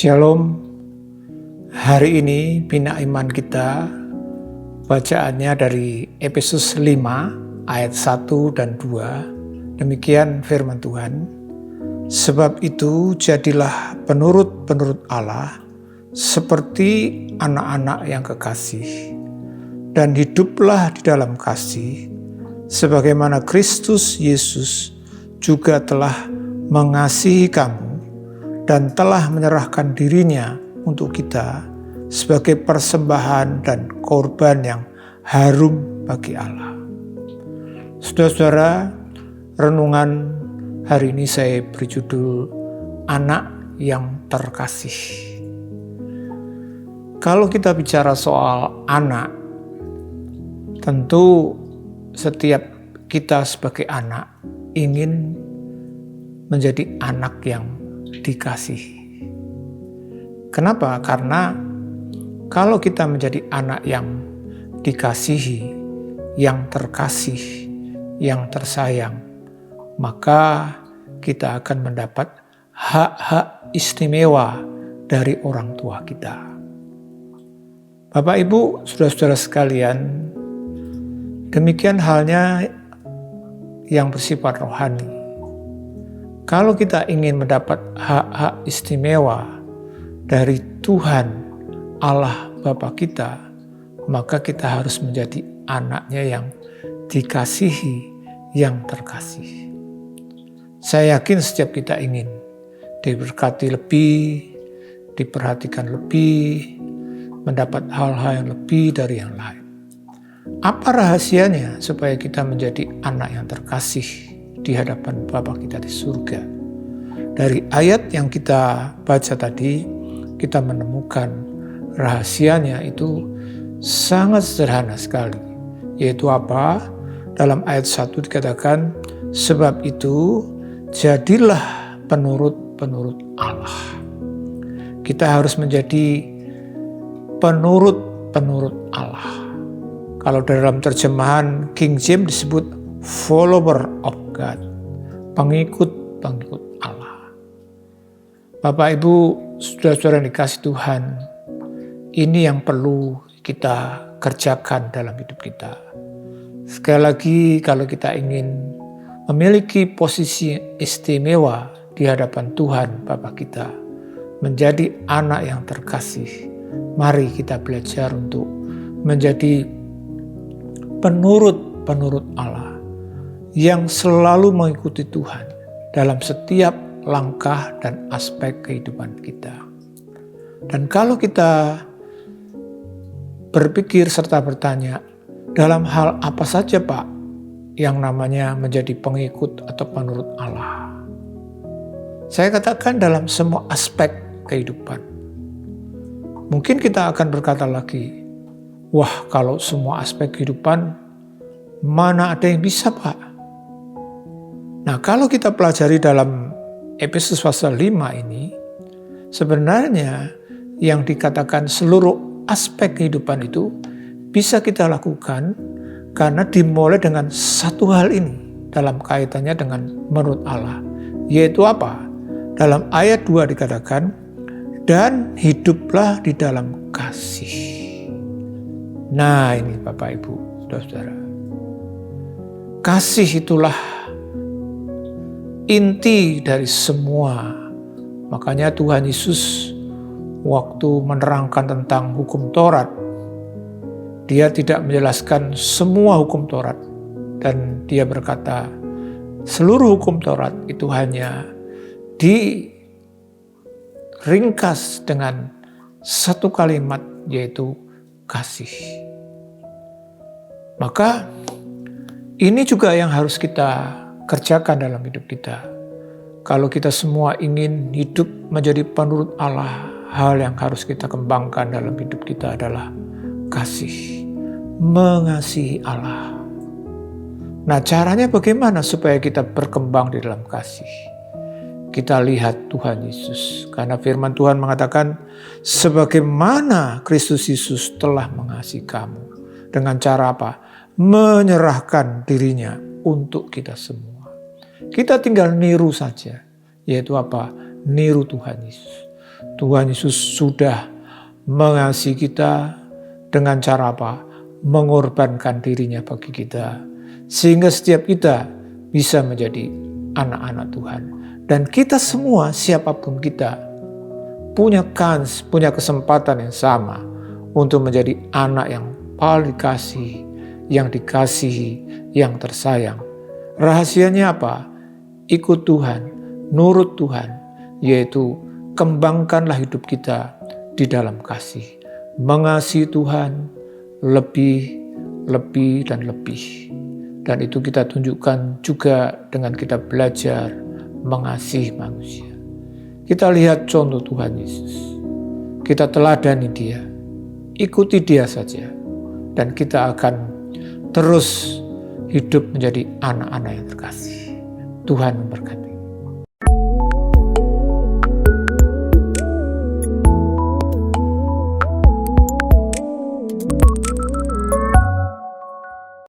Shalom, hari ini Bina Iman kita bacaannya dari Efesus 5 ayat 1 dan 2. Demikian firman Tuhan. Sebab itu jadilah penurut-penurut Allah seperti anak-anak yang kekasih, dan hiduplah di dalam kasih sebagaimana Kristus Yesus juga telah mengasihi kamu dan telah menyerahkan dirinya untuk kita sebagai persembahan dan korban yang harum bagi Allah. Saudara-saudara, renungan hari ini saya beri judul Anak yang Terkasih. Kalau kita bicara soal anak, tentu setiap kita sebagai anak ingin menjadi anak yang dikasihi. Kenapa? Karena kalau kita menjadi anak yang dikasihi, yang terkasih, yang tersayang, maka kita akan mendapat hak-hak istimewa dari orang tua kita. Bapak, Ibu, saudara-saudara sekalian, demikian halnya yang bersifat rohani. Kalau kita ingin mendapat hak-hak istimewa dari Tuhan Allah Bapa kita, maka kita harus menjadi anaknya yang dikasihi, yang terkasih. Saya yakin setiap kita ingin diberkati lebih, diperhatikan lebih, mendapat hal-hal yang lebih dari yang lain. Apa rahasianya supaya kita menjadi anak yang terkasih di hadapan Bapa kita di surga? Dari ayat yang kita baca tadi, kita menemukan rahasianya itu sangat sederhana sekali. Yaitu apa? Dalam ayat 1 dikatakan, sebab itu jadilah penurut-penurut Allah. Kita harus menjadi penurut-penurut Allah. Kalau dalam terjemahan King James disebut follower of God, pengikut-pengikut Allah. Bapak, Ibu, saudara-saudara yang dikasih Tuhan, ini yang perlu kita kerjakan dalam hidup kita. Sekali lagi, kalau kita ingin memiliki posisi istimewa di hadapan Tuhan Bapa kita, menjadi anak yang terkasih, mari kita belajar untuk menjadi penurut-penurut Allah yang selalu mengikuti Tuhan dalam setiap langkah dan aspek kehidupan kita. Dan kalau kita berpikir serta bertanya, dalam hal apa saja Pak yang namanya menjadi pengikut atau penurut Allah? Saya katakan dalam semua aspek kehidupan. Mungkin kita akan berkata lagi, wah, kalau semua aspek kehidupan, mana ada yang bisa Pak? Nah, kalau kita pelajari dalam Efesus pasal 5 ini, sebenarnya yang dikatakan seluruh aspek kehidupan itu bisa kita lakukan karena dimulai dengan satu hal ini dalam kaitannya dengan menurut Allah. Yaitu apa? Dalam ayat 2 dikatakan, dan hiduplah di dalam kasih. Nah, ini Bapak, Ibu, saudara-saudara. Kasih itulah inti dari semua. Makanya Tuhan Yesus waktu menerangkan tentang hukum Taurat, Dia tidak menjelaskan semua hukum Taurat. Dan Dia berkata, seluruh hukum Taurat itu hanya diringkas dengan satu kalimat, yaitu kasih. Maka ini juga yang harus kita kerjakan dalam hidup kita. Kalau kita semua ingin hidup menjadi penurut Allah, hal yang harus kita kembangkan dalam hidup kita adalah kasih, mengasihi Allah. Nah, caranya bagaimana supaya kita berkembang di dalam kasih? Kita lihat Tuhan Yesus, karena firman Tuhan mengatakan, sebagaimana Kristus Yesus telah mengasihi kamu. Dengan cara apa? Menyerahkan dirinya untuk kita semua. Kita tinggal niru saja, yaitu apa? Niru Tuhan Yesus. Tuhan Yesus sudah mengasihi kita dengan cara apa? Mengorbankan dirinya bagi kita. Sehingga setiap kita bisa menjadi anak-anak Tuhan. Dan kita semua, siapapun kita, punya kesempatan yang sama untuk menjadi anak yang paling dikasihi, yang tersayang. Rahasianya apa? Ikut Tuhan, nurut Tuhan, yaitu kembangkanlah hidup kita di dalam kasih. Mengasihi Tuhan lebih, dan lebih. Dan itu kita tunjukkan juga dengan kita belajar mengasihi manusia. Kita lihat contoh Tuhan Yesus. Kita teladani Dia. Ikuti Dia saja. Dan kita akan terus hidup menjadi anak-anak yang terkasih. Tuhan memberkati.